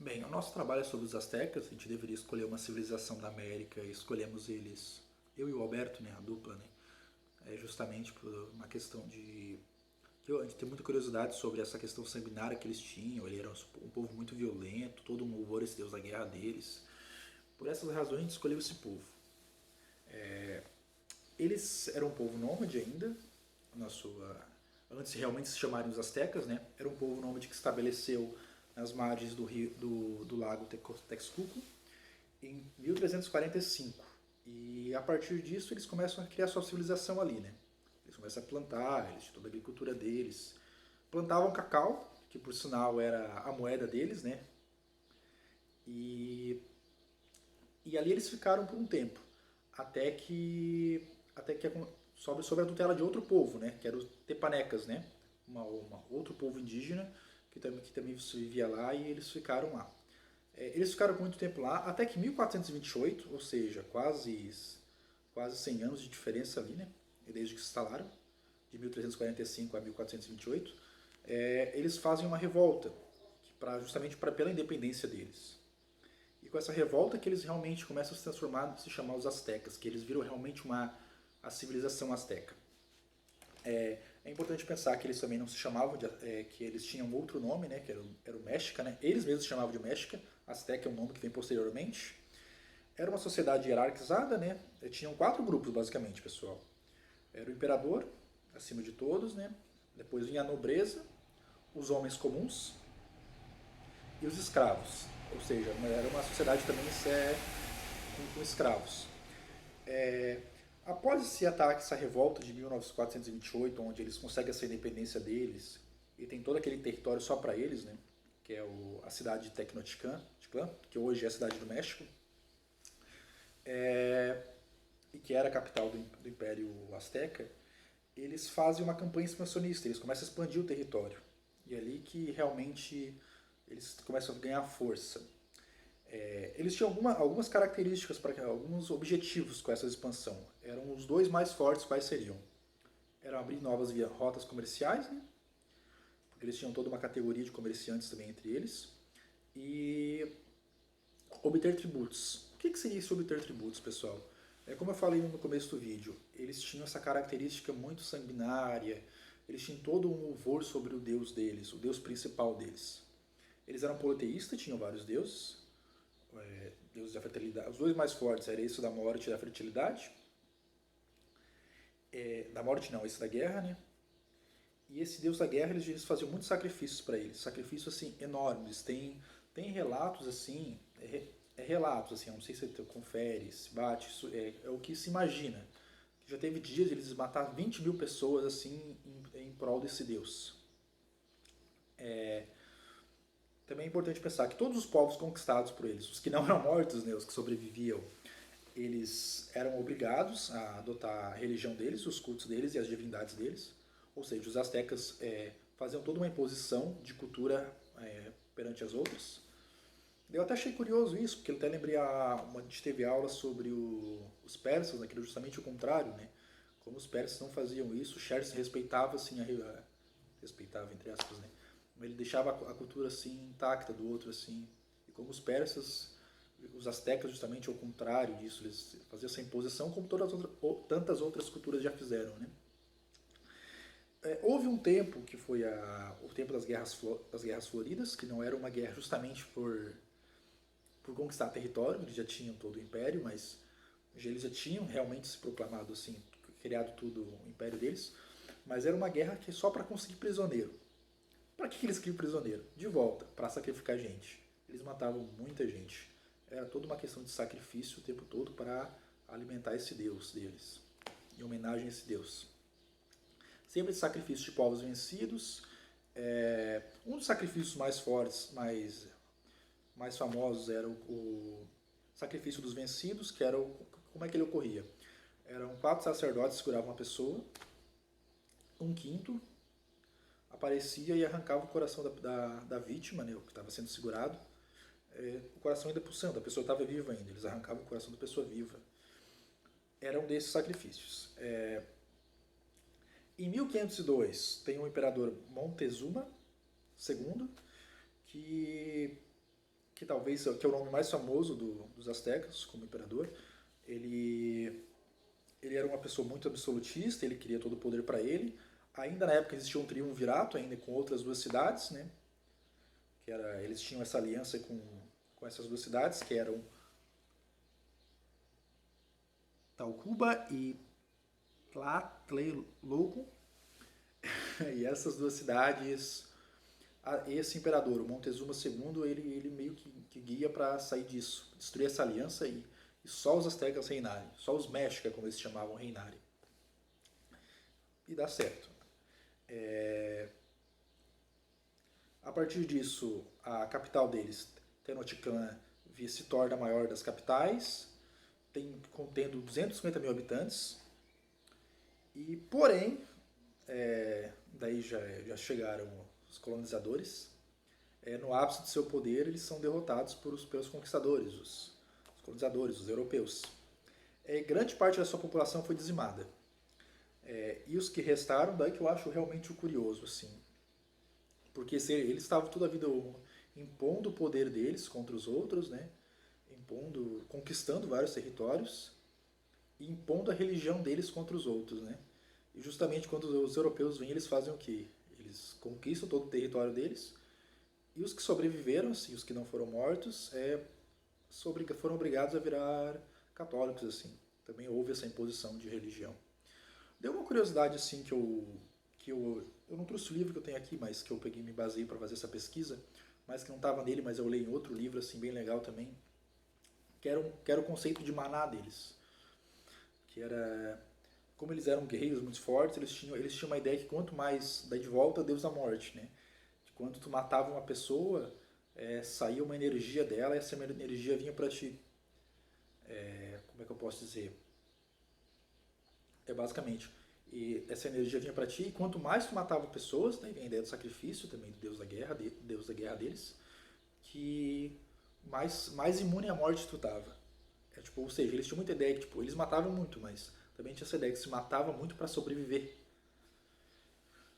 Bem, o nosso trabalho é sobre os astecas. A gente deveria escolher uma civilização da América e escolhemos eles, eu e o Alberto, né, a dupla, né, justamente por uma questão de a gente tem muita curiosidade sobre essa questão sanguinária que eles tinham. Ele era um povo muito violento, todo um louvor a esse Deus da guerra deles. Por essas razões, a gente escolheu esse povo. Eles eram um povo nômade ainda, na sua, antes de realmente se chamarem os astecas, né? Era um povo nômade que se estabeleceu nas margens do lago Texcoco em 1345. E a partir disso eles começam a criar sua civilização ali, né? Eles começam a plantar, eles tinham toda a agricultura deles. Plantavam cacau, que por sinal era a moeda deles, né? E, e ali eles ficaram por um tempo, até que sob a tutela de outro povo, né? Que eram os tepanecas, né? Outro povo indígena que também vivia lá e eles ficaram lá. Eles ficaram por muito tempo lá, até que 1428, ou seja, quase 100 anos de diferença ali, né? Desde que se instalaram, de 1345 a 1428, eles fazem uma revolta justamente pela independência deles. E com essa revolta que eles realmente começam a se transformar, se chamar os astecas, que eles viram realmente a civilização asteca. É importante pensar que eles também não se chamavam que eles tinham outro nome, né, que era o Méxica, né? Eles mesmos se chamavam de Méxica. Azteca é um nome que vem posteriormente. Era uma sociedade hierarquizada, né? Tinham 4 grupos basicamente, pessoal. Era o imperador, acima de todos, né? Depois vinha a nobreza, os homens comuns e os escravos. Ou seja, era uma sociedade também com escravos. Após esse ataque, essa revolta de 1428, onde eles conseguem essa independência deles e tem todo aquele território só para eles, né? Que é a cidade de Tecnoticán, que hoje é a cidade do México, e que era a capital do Império Azteca. Eles fazem uma campanha expansionista, eles começam a expandir o território. E é ali que realmente eles começam a ganhar força. Eles tinham algumas características, alguns objetivos com essa expansão. Eram os dois mais fortes, quais seriam? Eram abrir novas rotas comerciais, né? Porque eles tinham toda uma categoria de comerciantes também entre eles. E obter tributos. O que seria isso, obter tributos, pessoal? Como eu falei no começo do vídeo, eles tinham essa característica muito sanguinária, eles tinham todo um louvor sobre o deus deles, o deus principal deles. Eles eram politeístas, tinham vários deuses, deuses da fertilidade. Os dois mais fortes eram esse da morte e da fertilidade. Da morte não, esse da guerra, né? E esse deus da guerra, eles faziam muitos sacrifícios para eles, sacrifícios assim enormes. Tem relatos assim, relatos assim, não sei se você confere, se bate, isso é o que se imagina. Já teve dias de eles matar 20 mil pessoas assim em prol desse deus. Também é importante pensar que todos os povos conquistados por eles, os que não eram mortos, né, os que sobreviviam, eles eram obrigados a adotar a religião deles, os cultos deles e as divindades deles. Ou seja, os astecas faziam toda uma imposição de cultura perante as outras. Eu até achei curioso isso, porque eu até lembrei, a gente teve aula sobre os persas, né, que era justamente o contrário, né? Como os persas não faziam isso, o Xerxes respeitava, assim, respeitava, entre aspas, né? Ele deixava a cultura, assim, intacta do outro, assim. E como os persas, os astecas, justamente ao contrário disso, eles faziam essa imposição, como tantas outras culturas já fizeram, né? Houve um tempo que foi o tempo das guerras floridas, que não era uma guerra justamente por conquistar território, eles já tinham todo o império, mas eles já tinham realmente se proclamado assim, criado tudo o império deles, mas era uma guerra que só para conseguir prisioneiro. Para que eles queriam prisioneiro? De volta, para sacrificar gente. Eles matavam muita gente. Era toda uma questão de sacrifício o tempo todo para alimentar esse deus deles, em homenagem a esse deus. Sempre de sacrifício de povos vencidos. Um dos sacrifícios mais fortes, mais famosos era o sacrifício dos vencidos, que era como é que ele ocorria? Eram 4 sacerdotes que seguravam uma pessoa, um quinto aparecia e arrancava o coração da vítima, né, o que estava sendo segurado, o coração ainda pulsando, a pessoa estava viva ainda, eles arrancavam o coração da pessoa viva. Era um desses sacrifícios. Em 1502 tem o imperador Montezuma II, que que talvez que é o nome mais famoso dos astecas como imperador, ele, ele era uma pessoa muito absolutista, ele queria todo o poder para ele. Ainda na época existia um triunvirato ainda com outras duas cidades, né? Que era, eles tinham essa aliança com essas duas cidades, que eram Taucuba e Tlatelolco. E essas duas cidades, esse imperador, o Montezuma II, ele meio que guia para sair disso, destruir essa aliança e só os astecas reinarem, só os mexicas, como eles chamavam, reinarem. E dá certo. A partir disso, a capital deles, Tenochtitlan, se torna a maior das capitais, contendo 250 mil habitantes. E, porém, daí já chegaram os colonizadores. No ápice de seu poder, eles são derrotados pelos conquistadores, os colonizadores, os europeus. Grande parte da sua população foi dizimada. E os que restaram, daí que eu acho realmente o curioso, assim. Porque eles estavam toda a vida impondo o poder deles contra os outros, né? Conquistando vários territórios e impondo a religião deles contra os outros, né? E justamente quando os europeus vêm, eles fazem o quê? Eles conquistam todo o território deles e os que sobreviveram, assim, os que não foram mortos, foram obrigados a virar católicos, assim. Também houve essa imposição de religião. Deu uma curiosidade, assim, eu não trouxe o livro que eu tenho aqui, mas que eu peguei e me baseei para fazer essa pesquisa, mas que não estava nele, mas eu leio em outro livro, assim, bem legal também, que era o conceito de maná deles. Que era, como eles eram guerreiros muito fortes, eles tinham uma ideia que quanto mais dá de volta, Deus da morte, né? Que quando tu matava uma pessoa, saía uma energia dela e essa energia vinha para ti. Como é que eu posso dizer? Basicamente, e essa energia vinha para ti e quanto mais tu matava pessoas, daí vem a ideia do sacrifício também do Deus da guerra, Deus da guerra deles, que mais imune à morte tu tava. Tipo, ou seja, eles tinham muita ideia que tipo, eles matavam muito, mas também tinha essa ideia que se matava muito para sobreviver.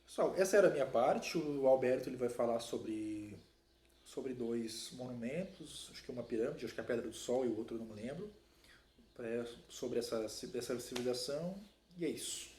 Pessoal, essa era a minha parte. O Alberto ele vai falar sobre dois monumentos, acho que uma pirâmide, acho que é a Pedra do Sol e o outro eu não me lembro, sobre essa civilização. E é isso.